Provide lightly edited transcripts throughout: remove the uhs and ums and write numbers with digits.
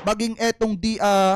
maging etong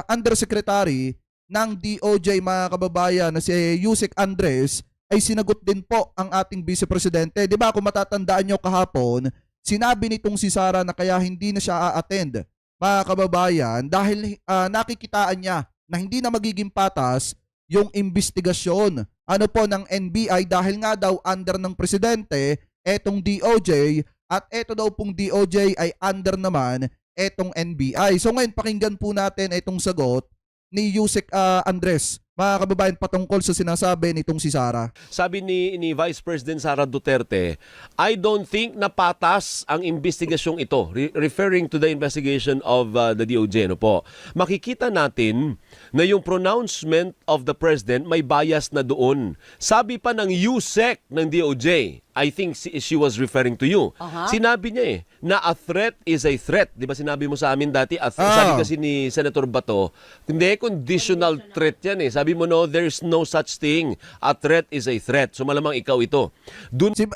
undersecretary ng DOJ mga kababayan na si Yusek Andres ay sinagot din po ang ating Vice Presidente. 'Di ba kung matatandaan nyo kahapon, sinabi nitong si Sara na kaya hindi na siya a-attend mga kababayan dahil nakikitaan niya na hindi na magiging patas yung investigasyon ng NBI dahil nga daw under ng presidente etong DOJ at eto daw pong DOJ ay under naman etong NBI. So ngayon pakinggan po natin itong sagot ni Yusek Andres mga kababayan patungkol sa sinasabi nitong si Sara. Sabi ni Vice President Sara Duterte, I don't think na patas ang investigasyong ito. Referring to the investigation of the DOJ. Ano po? Makikita natin na yung pronouncement of the President may bias na doon. Sabi pa ng USEC ng DOJ, I think she was referring to you. Sinabi niya na a threat is a threat. Di ba sinabi mo sa amin dati? Sabi kasi ni Senator Bato, hindi, conditional threat yan eh. Sabi mo no, there's no such thing. A threat is a threat. So malamang ikaw ito.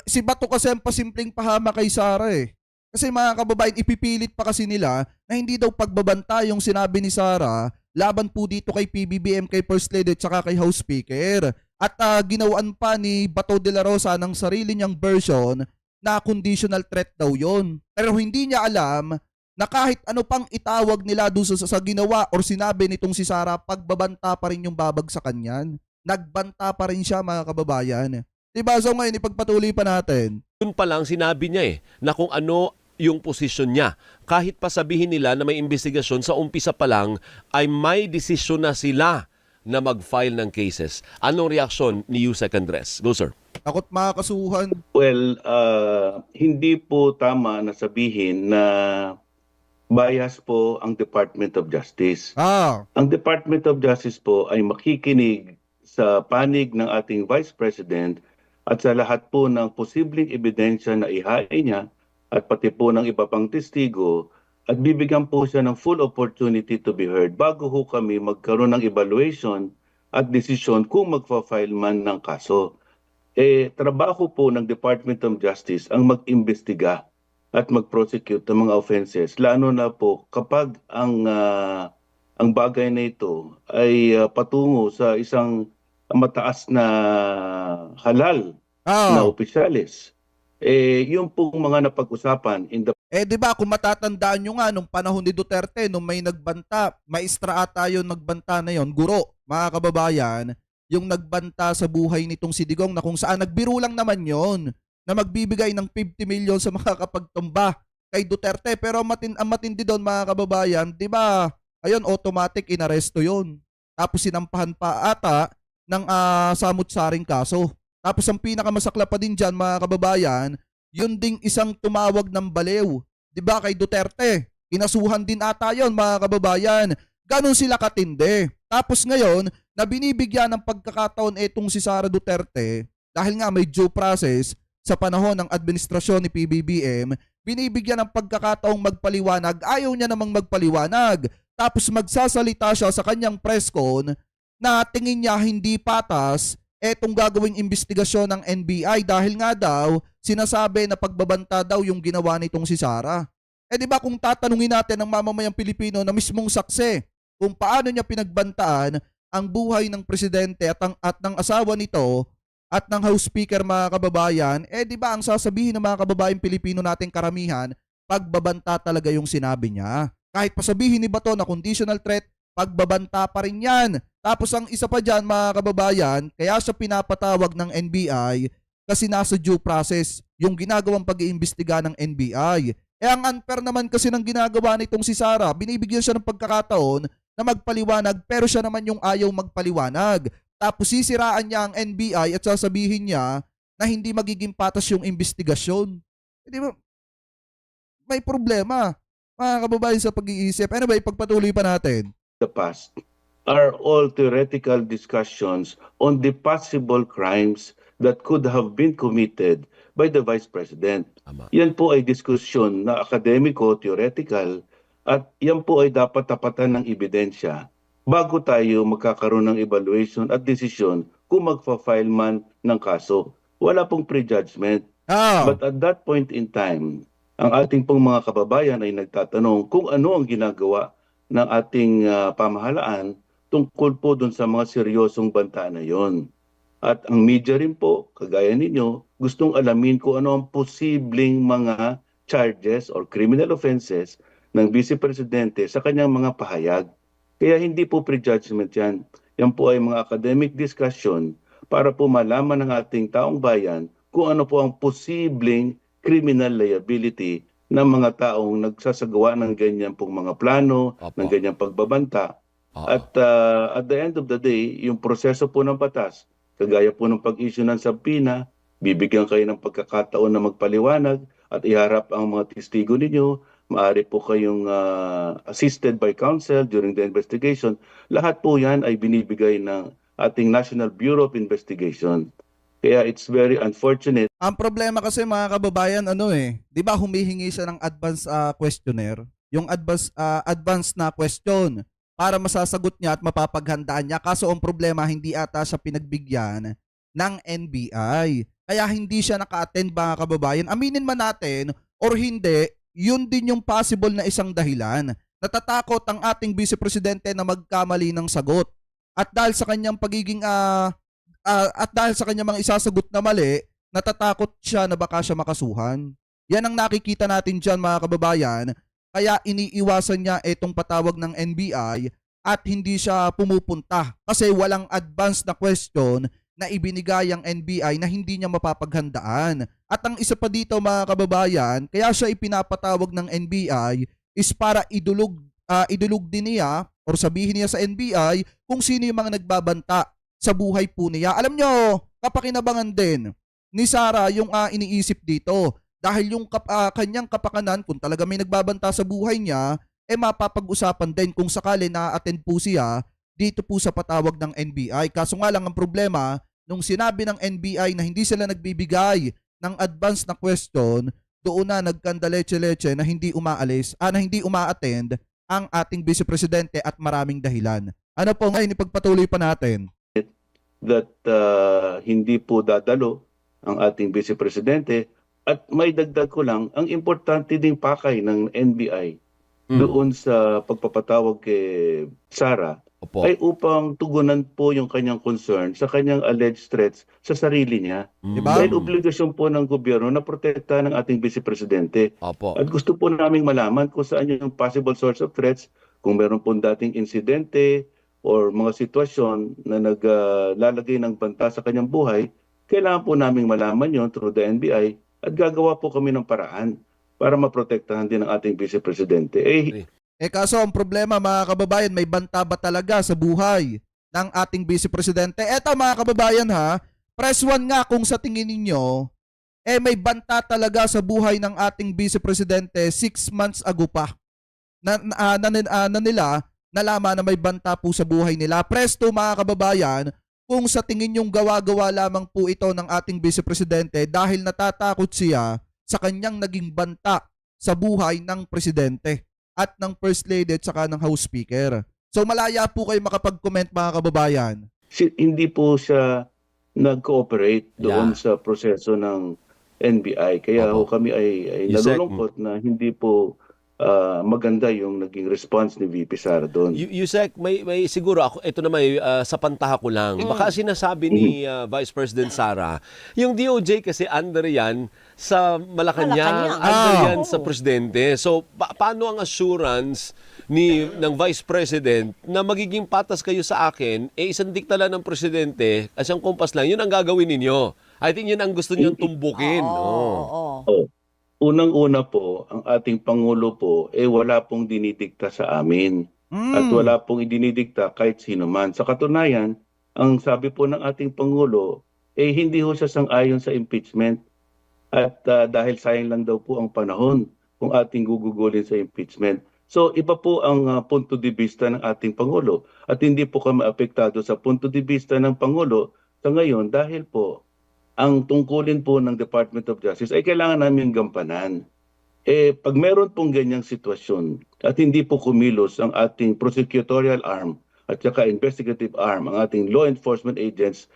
Si Bato kasi ang pasimpleng pahama kay Sara eh. Kasi mga kababayan, ipipilit pa kasi nila na hindi daw pagbabanta yung sinabi ni Sara laban po dito kay PBBM, kay First Lady at saka kay House Speaker. At ginawaan pa ni Bato de la Rosa ng sarili niyang version na conditional threat daw yon. Pero hindi niya alam na kahit ano pang itawag nila doon sa ginawa or sinabi nitong si Sara, pagbabanta pa rin yung babagsakan niyan. Nagbanta pa rin siya mga kababayan. Diba? So ngayon ipagpatuloy pa natin. Doon pa lang sinabi niya na kung ano yung posisyon niya. Kahit pa sabihin nila na may investigasyon, sa umpisa pa lang ay may desisyon na sila na mag-file ng cases. Anong reaksyon ni Yusek Andres? Go, sir. Takot makakasuhan. Well, hindi po tama na sabihin na bias po ang Department of Justice. Ang Department of Justice po ay makikinig sa panig ng ating Vice President at sa lahat po ng posibleng ebidensya na ihain niya at pati po ng iba pang testigo at bibigyan po siya ng full opportunity to be heard bago ho kami magkaroon ng evaluation at desisyon kung magfa-file man ng kaso. Trabaho po ng Department of Justice ang mag-imbestiga at mag-prosecute ng mga offenses, lalo na po kapag ang bagay na ito ay patungo sa isang mataas na halal na opisyalis. Yung pong mga napag-usapan in the... Di ba kung matatandaan nyo nga nung panahon ni Duterte, nung may nagbanta, maestra ata yung nagbanta na yon, guro, mga kababayan, yung nagbanta sa buhay nitong si Digong na kung saan nagbiro lang naman yon na magbibigay ng 50 million sa makakapagtumba kay Duterte. Pero ang matindi doon mga kababayan, di ba, ayun, automatic inaresto yon. Tapos sinampahan pa ata ng samut-saring kaso. Tapos ang pinakamasakla pa din dyan mga kababayan, yun ding isang tumawag ng baliw. Diba kay Duterte? Inasuhan din ata yun mga kababayan. Ganon sila katindi. Tapos ngayon, na binibigyan ng pagkakataon etong si Sara Duterte, dahil nga may due process sa panahon ng administrasyon ni PBBM, binibigyan ng pagkakataong magpaliwanag, ayaw niya namang magpaliwanag. Tapos magsasalita siya sa kanyang press con na tingin niya hindi patas etong gagawing investigasyon ng NBI dahil nga daw sinasabi na pagbabanta daw yung ginawa nitong si Sara. Di ba kung tatanungin natin ng mamamayang Pilipino na mismong saksi kung paano niya pinagbantaan ang buhay ng presidente at ng asawa nito at ng House Speaker mga kababayan, di ba ang sasabihin ng mga kababayang Pilipino nating karamihan, pagbabanta talaga yung sinabi niya. Kahit pasabihin ni Bato na conditional threat, pagbabanta pa rin yan. Tapos ang isa pa dyan mga kababayan, kaya siya pinapatawag ng NBI kasi nasa due process yung ginagawang pag-iimbestiga ng NBI. Ang unfair naman kasi ng ginagawa nitong si Sara, binibigyan siya ng pagkakataon na magpaliwanag pero siya naman yung ayaw magpaliwanag. Tapos sisiraan niya ang NBI at sasabihin niya na hindi magiging patas yung investigasyon. Di ba? May problema mga kababayan sa pag-iisip. Anyway, pagpatuloy pa natin. The past are all theoretical discussions on the possible crimes that could have been committed by the Vice President. Yan po ay diskusyon na akademiko, theoretical, at yan po ay dapat tapatan ng ebidensya bago tayo magkakaroon ng evaluation at desisyon kung magfa-file man ng kaso. Wala pong prejudgment. But at that point in time, ang ating pong mga kababayan ay nagtatanong kung ano ang ginagawa ng ating pamahalaan tungkol po dun sa mga seryosong banta na yon. At ang media rin po, kagaya ninyo, gustong alamin kung ano ang posibleng mga charges or criminal offenses ng Vice Presidente sa kanyang mga pahayag. Kaya hindi po prejudgment yan. Yan po ay mga academic discussion para po malaman ng ating taong bayan kung ano po ang posibleng criminal liability ng mga taong nagsasagawa ng ganyan pong mga plano, Opo. ng ganyang pagbabanta. Oo. At at the end of the day, yung proseso po ng batas, kagaya po ng pag-issue ng subpoena, bibigyan kayo ng pagkakataon na magpaliwanag at iharap ang mga testigo ninyo. Maaari po kayong assisted by counsel during the investigation. Lahat po yan ay binibigay ng ating National Bureau of Investigation. Kaya it's very unfortunate. Ang problema kasi mga kababayan, 'di ba humihingi siya ng advance questionnaire, yung advance na question para masasagot niya at mapapaghandaan niya. Kaso ang problema, hindi ata siya pinagbigyan ng NBI. Kaya hindi siya naka-attend mga kababayan. Aminin man natin or hindi, yun din yung possible na isang dahilan. Natatakot ang ating Vice Presidente na magkamali ng sagot. At dahil sa kanyang pagiging at dahil sa kanyang mga isasagot na mali, natatakot siya na baka siya makasuhan. Yan ang nakikita natin dyan mga kababayan. Kaya iniiwasan niya itong patawag ng NBI at hindi siya pumupunta kasi walang advance na question na ibinigay ang NBI na hindi niya mapapaghandaan. At ang isa pa dito mga kababayan, kaya siya ipinapatawag ng NBI is para idulog din niya or sabihin niya sa NBI kung sino yung mga nagbabanta sa buhay po niya. Alam nyo, kapakinabangan din ni Sara yung iniisip dito. Dahil yung kanyang kapakanan, kung talaga may nagbabanta sa buhay niya, mapapag-usapan din kung sakali na-attend po siya dito po sa patawag ng NBI. Kaso nga lang ang problema, nung sinabi ng NBI na hindi sila nagbibigay ng advance na question, doon na nagkandaleche-leche na hindi umaalis, na hindi uma-attend ang ating Vice Presidente at maraming dahilan. Ano po ngayon, ipagpatuloy pa natin that hindi po dadalo ang ating Vice Presidente. At may dagdag ko lang, ang importante ding pakay ng NBI doon sa pagpapatawag kay Sara Opo. ay upang tugunan po yung kanyang concern sa kanyang alleged threats sa sarili niya. Diba? Dahil obligasyon po ng gobyerno na protektahan ng ating Vice Presidente. Opo. At gusto po naming malaman kung saan yung possible source of threats, kung meron po dating insidente or mga sitwasyon na naglalagay ng banta sa kanyang buhay, kailangan po naming malaman yon through the NBI at gagawa po kami ng paraan para maprotektahan din ang ating Vice Presidente. Kaso ang problema mga kababayan, may banta ba talaga sa buhay ng ating Vice Presidente? Eto mga kababayan press 1 nga kung sa tingin ninyo, may banta talaga sa buhay ng ating Vice Presidente 6 months ago pa na nila nalaman na may banta po sa buhay nila. Press 2 mga kababayan, kung sa tingin yung gawa-gawa lamang po ito ng ating Vice Presidente dahil natatakot siya sa kanyang naging banta sa buhay ng Presidente at ng First Lady at saka ng House Speaker. So malaya po kayo makapag-comment mga kababayan. Hindi po siya nag-cooperate doon sa proseso ng NBI. Kaya kami ay nalulungkot na hindi po maganda yung naging response ni VP Sara doon. Yusek, may siguro ako, ito na sa pantaha ko lang. Baka sinasabi ni Vice President Sara, yung DOJ kasi under yan sa Malacanang, under yan sa Presidente. So, paano ang assurance ng Vice President na magiging patas kayo sa akin, isang dikta lang ng Presidente, isang kumpas lang, yun ang gagawin ninyo. I think yun ang gusto niyong tumbukin. Unang-una po, ang ating Pangulo po, wala pong dinidikta sa amin. At wala pong idinidikta kahit sino man. Sa katunayan, ang sabi po ng ating Pangulo, hindi ho siya sang-ayon sa impeachment. At dahil sayang lang daw po ang panahon kung ating gugugulin sa impeachment. So iba po ang punto de vista ng ating Pangulo. At hindi po kami apektado sa punto de vista ng Pangulo sa ngayon dahil po ang tungkulin po ng Department of Justice ay kailangan namin gampanan. Pag meron pong ganyang sitwasyon at hindi po kumilos ang ating prosecutorial arm at saka investigative arm, ang ating law enforcement agents,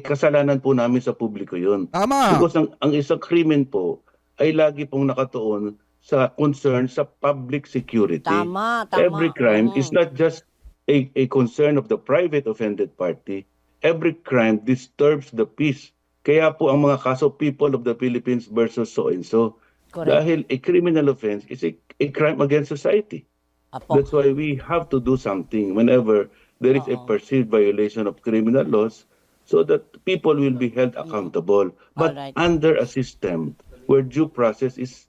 kasalanan po namin sa publiko yun. Tama. Because ang isang krimen po ay lagi pong nakatuon sa concern sa public security. Tama. Every crime is not just a concern of the private offended party. Every crime disturbs the peace. Kaya po ang mga kaso People of the Philippines versus so-and-so. Correct. Dahil a criminal offense is a crime against society. Apo. That's why we have to do something whenever there is a perceived violation of criminal laws so that people will be held accountable. But Alright. under a system where due process is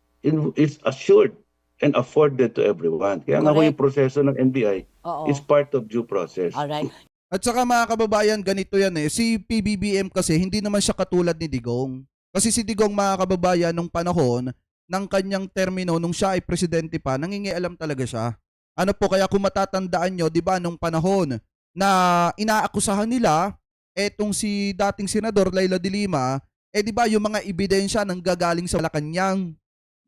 assured and afforded to everyone. Kaya nga po Correct. yung proseso ng NBI Oo. is part of due process. Alright. At saka mga kababayan, ganito yan eh. Si PBBM kasi hindi naman siya katulad ni Digong. Kasi si Digong, mga kababayan, nung panahon ng kanyang termino, nung siya ay presidente pa, nangingialam talaga siya. Ano po, kaya kung matatandaan nyo, di ba, nung panahon na inaakusahan nila, etong si dating senador Laila de Lima, di ba, yung mga ebidensya nang gagaling sa Malacanang.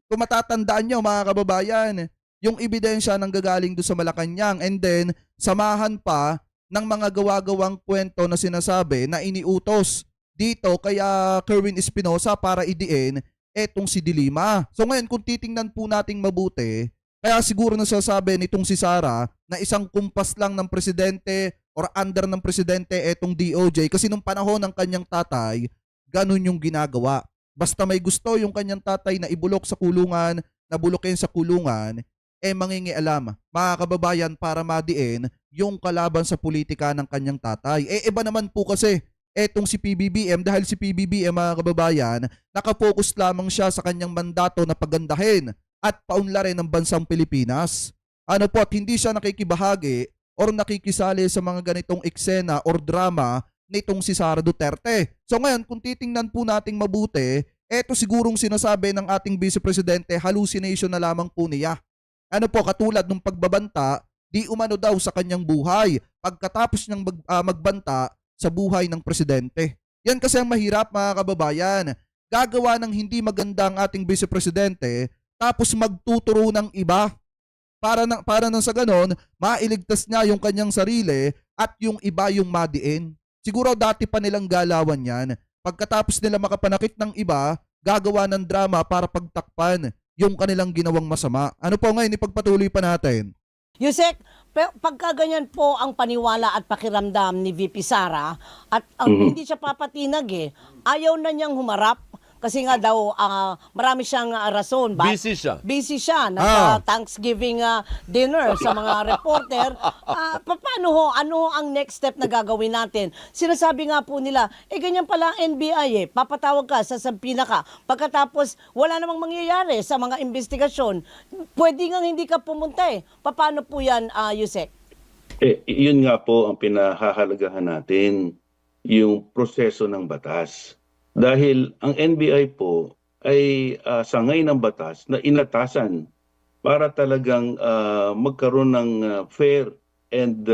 Kung matatandaan nyo, mga kababayan, yung ebidensya nang gagaling doon sa Malacanang, and then, samahan pa ng mga gawa-gawang kwento na sinasabi na iniutos dito kaya Kerwin Espinosa para idiin etong si De Lima. So ngayon kung titingnan po nating mabuti, kaya siguro nasasabi nitong si Sara na isang kumpas lang ng presidente or under ng presidente etong DOJ kasi nung panahon ng kanyang tatay, ganun yung ginagawa. Basta may gusto yung kanyang tatay na ibulok sa kulungan, nabulokin sa kulungan, mangingialam, mga kababayan, para madiin yung kalaban sa politika ng kanyang tatay. Iba naman po kasi etong si PBBM, dahil si PBBM, mga kababayan, nakapokus lamang siya sa kanyang mandato na pagandahin at paunlarin ng bansang Pilipinas. Ano po, at hindi siya nakikibahagi or nakikisali sa mga ganitong eksena or drama nitong si Sara Duterte. So ngayon, kung titingnan po nating mabuti, eto sigurong sinasabi ng ating Vice Presidente, hallucination na lamang po niya. Ano po, katulad ng pagbabanta, di umano daw sa kanyang buhay pagkatapos niyang magbanta sa buhay ng presidente. Yan kasi ang mahirap, mga kababayan. Gagawa ng hindi maganda ang ating Vice Presidente tapos magtuturo ng iba para nang sa ganon, mailigtas niya yung kanyang sarili at yung iba yung madiin. Siguro dati pa nilang galawan yan. Pagkatapos nila makapanakit ng iba, gagawa ng drama para pagtakpan yung kanilang ginawang masama. Ano po ngayon, ipagpatuloy pa natin. Yusek, pagka ganyan po ang paniwala at pakiramdam ni VP Sara at hindi siya papatinag ayaw na niyang humarap kasi nga daw marami siyang rason. Busy siya. Busy siya. Nasa-Thanksgiving dinner sa mga reporter. Paano ho? Ano ho ang next step na gagawin natin? Sinasabi nga po nila, ganyan pala ang NBI papatawag ka, sasampina ka. Pagkatapos, wala namang mangyayari sa mga investigasyon. Pwede nga hindi ka pumunta Paano po yan, Yusek? Yun nga po ang pinahahalagahan natin, yung proseso ng batas. Dahil ang NBI po ay sangay ng batas na inatasan para talagang magkaroon ng fair and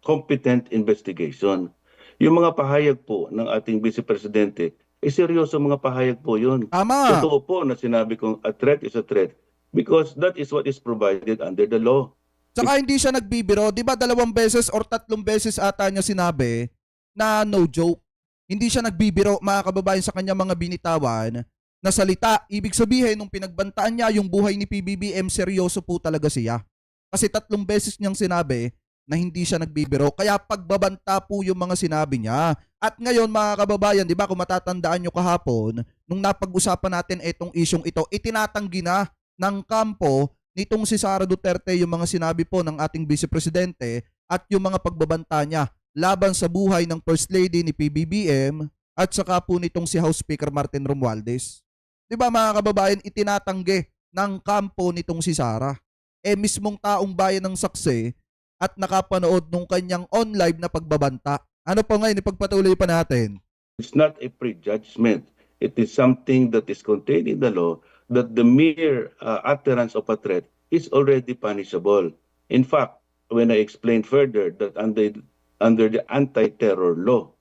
competent investigation. Yung mga pahayag po ng ating Vice Presidente, seryoso mga pahayag po yun. Tama. Totoo po na sinabi kong a threat is a threat because that is what is provided under the law. Saka hindi siya nagbibiro. Di ba 2 beses or 3 beses ata niya sinabi na no joke. Hindi siya nagbibiro, mga kababayan, sa kanya mga binitawan na salita. Ibig sabihin, nung pinagbantaan niya yung buhay ni PBBM, seryoso po talaga siya. Kasi 3 beses niyang sinabi na hindi siya nagbibiro. Kaya pagbabanta po yung mga sinabi niya. At ngayon, mga kababayan, di ba, kung matatandaan nyo kahapon, nung napag-usapan natin itong isyong ito, itinatanggi na ng kampo nitong si Sara Duterte yung mga sinabi po ng ating Vice Presidente at yung mga pagbabanta niya laban sa buhay ng First Lady ni PBBM at saka po nitong si House Speaker Martin Romualdez. Di ba, mga kababayan, itinatanggi ng kampo nitong si Sara. Mismong taong bayan ng saksi at nakapanood nung kanyang on-live na pagbabanta. Ano po ngayon, ipagpatuloy pa natin. It's not a prejudgment. It is something that is contained in the law that the mere utterance of a threat is already punishable. In fact, when I explained further that under the anti-terror law,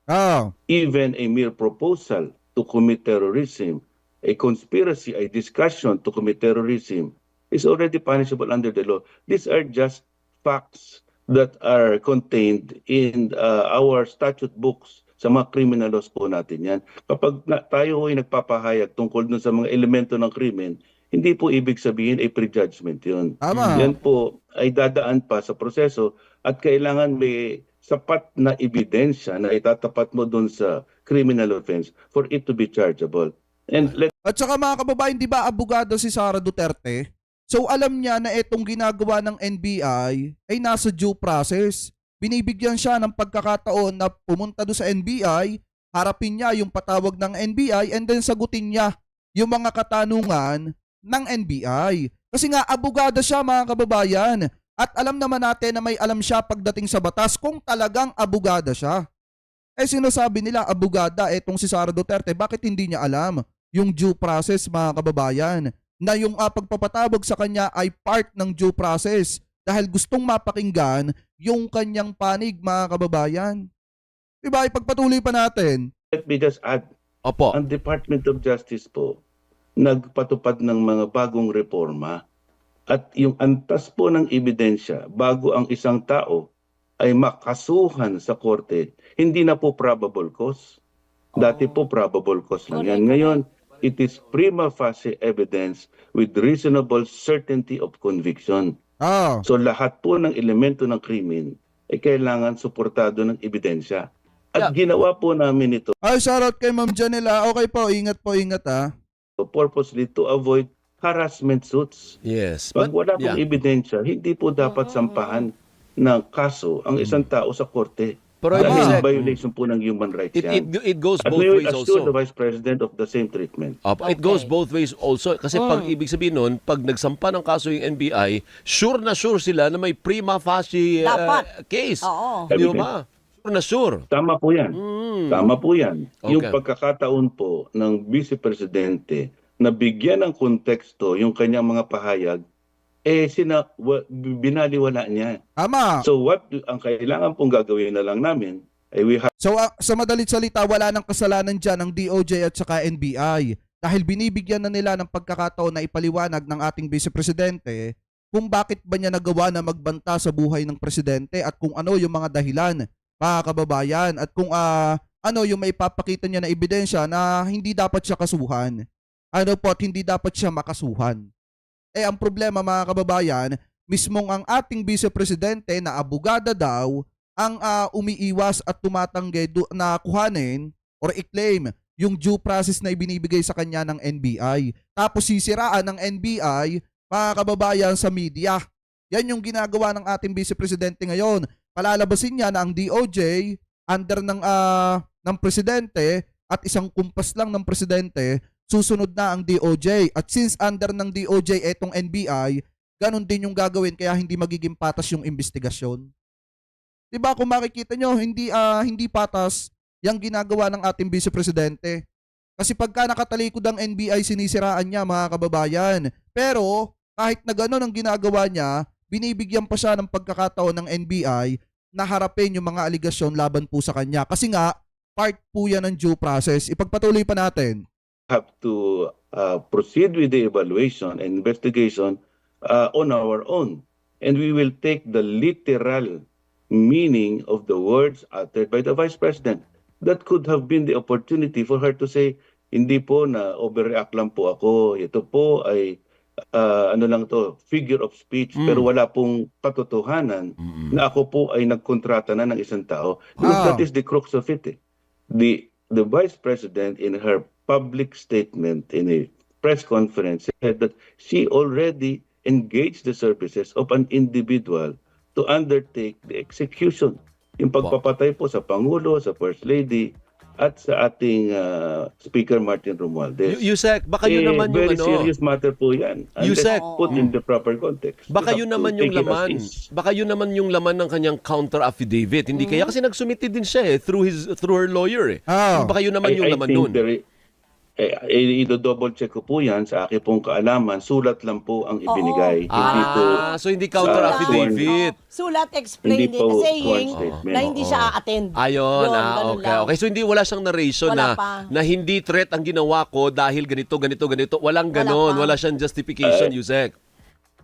even a mere proposal to commit terrorism, a conspiracy, a discussion to commit terrorism is already punishable under the law. These are just facts that are contained in our statute books. Sa mga criminal laws po natin yan. Kapag tayo ay nagpapahayag tungkol dun sa mga elemento ng krimen, hindi po ibig sabihin ay prejudgment yun. Tama. Yan po ay dadaan pa sa proseso at kailangan may sapat na ebidensya na itatapat mo dun sa criminal offense for it to be chargeable. And At saka mga kababayan, di ba abogado si Sara Duterte? So alam niya na itong ginagawa ng NBI ay nasa due process. Binibigyan siya ng pagkakataon na pumunta doon sa NBI, harapin niya yung patawag ng NBI and then sagutin niya yung mga katanungan ng NBI. Kasi nga abogado siya mga kababayan at alam naman natin na may alam siya pagdating sa batas kung talagang abogada siya. Eh sinasabi nila abogada etong si Sara Duterte, bakit hindi niya alam yung due process mga kababayan? Na yung pagpapatawag sa kanya ay part ng due process dahil gustong mapakinggan yung kanyang panig mga kababayan. Diba, ipagpatuloy pa natin. let me just add, Opo. ang Department of Justice po, nagpatupad ng mga bagong reforma at yung antas po ng ebidensya bago ang isang tao ay makasuhan sa korte, hindi na po probable cause. Dati po probable cause lang yan. Ngayon, it is prima facie evidence with reasonable certainty of conviction. Ah, So lahat po ng elemento ng krimen ay kailangan suportado ng ebidensya. At ginawa po namin ito ay shoutout kay Ma'am Janela. Okay po, ingat ah. purposely to avoid harassment suits. Yes. Pag But, wala pong yeah. ebidensya, hindi po dapat sampahan ng kaso ang isang tao sa korte. Pero Dahil Yusek, violation po ng human rights yan. it goes At both we will ways assure the also. Vice President of the same treatment. It goes both ways also. Kasi pag ibig sabihin nun, pag nagsampa ng kaso yung NBI, sure na sure sila na may prima facie Dapat. case. Oo. Di ba? Sure na sure. Tama po yan. Tama po yan. Yung Okay. pagkakataon po ng Vice Presidente na bigyan ng konteksto yung kanyang mga pahayag, binaliwala niya. Tama. So ang kailangan pong gagawin na lang namin ay we have So sa madalit salita, wala nang kasalanan dyan ng DOJ at saka NBI dahil binibigyan na nila ng pagkakataon na ipaliwanag ng ating Vice Presidente kung bakit ba niya nagawa na magbanta sa buhay ng presidente at kung ano yung mga dahilan, mga kababayan, at kung ano yung may papakita niya na ebidensya na hindi dapat siya kasuhan. Ano po, at hindi dapat siya makasuhan. Ang problema mga kababayan, mismong ang ating Vice Presidente na abogada daw ang umiiwas at tumatanggi na kuhanin or i-claim yung due process na ibinibigay sa kanya ng NBI. Tapos sisiraan ng NBI, mga kababayan, sa media. Yan yung ginagawa ng ating Vice Presidente ngayon. Palalabasin niya na ang DOJ under ng presidente at isang kumpas lang ng presidente, susunod na ang DOJ. At since under ng DOJ etong NBI, ganun din yung gagawin kaya hindi magiging patas yung investigasyon. Diba kung makikita nyo, hindi patas yung ginagawa ng ating Vice Presidente. Kasi pagka nakatalikod ang NBI, sinisiraan niya mga kababayan. Pero kahit na gano'n ang ginagawa niya, binibigyan pa siya ng pagkakataon ng NBI na harapin yung mga aligasyon laban po sa kanya. Kasi nga, part po yan ng due process. Ipagpatuloy pa natin. have to proceed with the evaluation and investigation on our own. And we will take the literal meaning of the words uttered by the Vice President. That could have been the opportunity for her to say, hindi po na overreact lang po ako. Ito po ay figure of speech, pero wala pong katotohanan na ako po ay nagkontrata na ng isang tao. Because that is the crux of it. The Vice President in her public statement in a press conference said that she already engaged the services of an individual to undertake the execution. Yung pagpapatay po sa Pangulo, sa First Lady, at sa ating Speaker Martin Romualdez. Yusek, baka yun naman yung very serious matter po yan. Yusek, Put in the proper context. baka We yun have to naman yung take it as laman. is. Baka yun naman yung laman ng kanyang counter affidavit. Hindi kaya kasi nagsumite din siya through her lawyer . Baka yun naman yung laman nun. I-double check ko po yan sa aking pong kaalaman. Sulat lang po ang ibinigay. Hindi po So hindi counter sa affidavit. Sulat explained Hindi it po saying sworn statement. na hindi siya a-attend. Ayun, Yun, ganun okay. lang. Okay, so hindi wala siyang narration Wala pa. na hindi threat ang ginawa ko dahil ganito. Walang ganon. pa. Wala siyang justification, Yusek.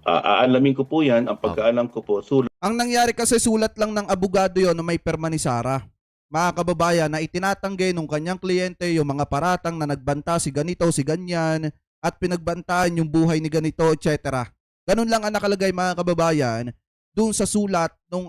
aalamin ko po yan. Ang pagkaalam ko po, sulat Ang nangyari kasi sulat lang ng abogado yon na may perma ni Sara. Mga kababayan, na itinatanggi nung kanyang kliyente yung mga paratang na nagbanta si ganito, si ganyan, at pinagbantaan yung buhay ni ganito, etc. Ganun lang ang nakalagay mga kababayan dun sa sulat nung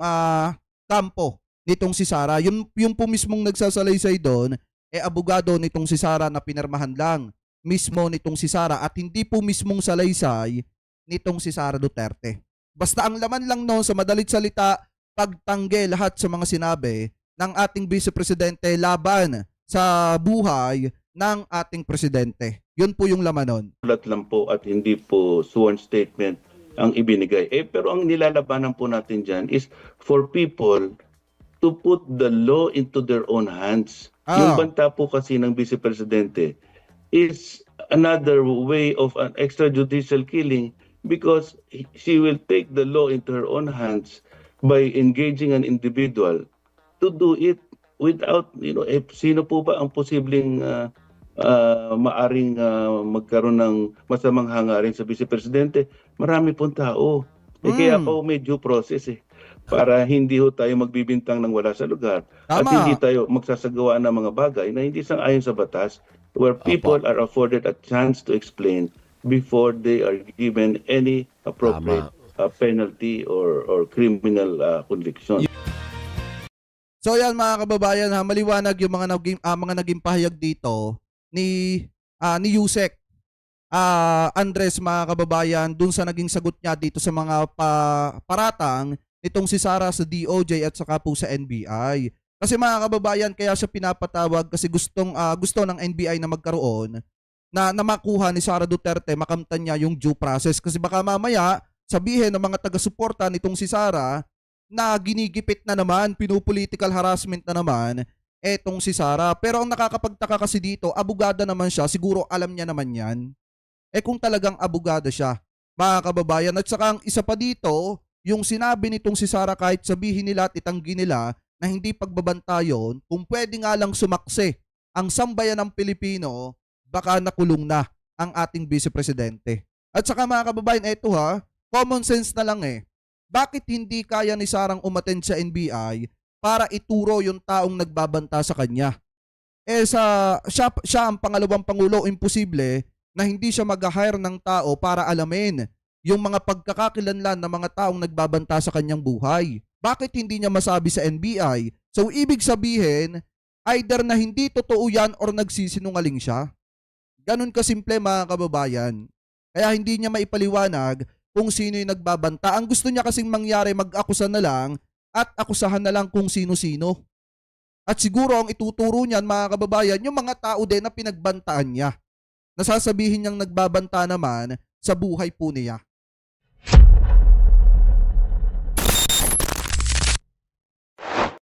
kampo nitong si Sara. Yung po mismong nagsasalaysay doon, abogado nitong si Sara na pinirmahan lang mismo nitong si Sara at hindi po mismong salaysay nitong si Sara Duterte. Basta ang laman lang noon sa madalit salita, pagtanggi lahat sa mga sinabi ng ating Vice Presidente laban sa buhay ng ating Presidente. Yun po yung laman nun. Ulat lang po at hindi po sworn statement ang ibinigay. Pero ang nilalabanan po natin dyan is for people to put the law into their own hands. Yung banta po kasi ng Vice Presidente is another way of an extrajudicial killing because she will take the law into her own hands by engaging an individual to do it without, sino po ba ang posibleng maaring magkaroon ng masamang hangarin sa Vice Presidente? Marami pong tao. Kaya po may due process para hindi ho tayo magbibintang ng wala sa lugar. At hindi tayo magsasagawa ng mga bagay na hindi sang-ayon sa batas where people are afforded a chance to explain before they are given any appropriate penalty or criminal conviction. So yan mga kababayan, maliwanag yung mga naging pahayag dito ni Yusek Andres mga kababayan dun sa naging sagot niya dito sa mga paratang nitong si Sara sa DOJ at saka po sa NBI. Kasi mga kababayan, kaya siya pinapatawag kasi gusto ng NBI na magkaroon na makuha ni Sara Duterte, makamtan niya yung due process. Kasi baka mamaya sabihin ng mga taga-suporta nitong si Sara na ginigipit na naman, pinupolitical harassment na naman etong si Sara. Pero ang nakakapagtaka kasi dito, abogada naman siya, siguro alam niya naman yan. Kung talagang abogada siya, mga kababayan, at saka ang isa pa dito, yung sinabi nitong si Sara kahit sabihin nila at itanggi nila na hindi pagbabanta yun, kung pwede nga lang sumaksi ang sambayan ng Pilipino, baka nakulong na ang ating Vice Presidente. At saka mga kababayan, eto common sense na lang Bakit hindi kaya ni Sarang umattend sa NBI para ituro yung taong nagbabanta sa kanya? Siya ang pangalawang pangulo, imposible na hindi siya mag-hire ng tao para alamin yung mga pagkakakilanlan ng mga taong nagbabanta sa kanyang buhay. Bakit hindi niya masabi sa NBI? So ibig sabihin, either na hindi totoo yan or nagsisinungaling siya. Ganun kasimple mga kababayan. Kaya hindi niya maipaliwanag kung sino yung nagbabanta. Ang gusto niya kasing mangyari, mag-akusa na lang at akusahan na lang kung sino-sino. At siguro ang ituturo niyan mga kababayan, yung mga tao din na pinagbantaan niya. Nasasabihin niyang nagbabanta naman sa buhay po niya.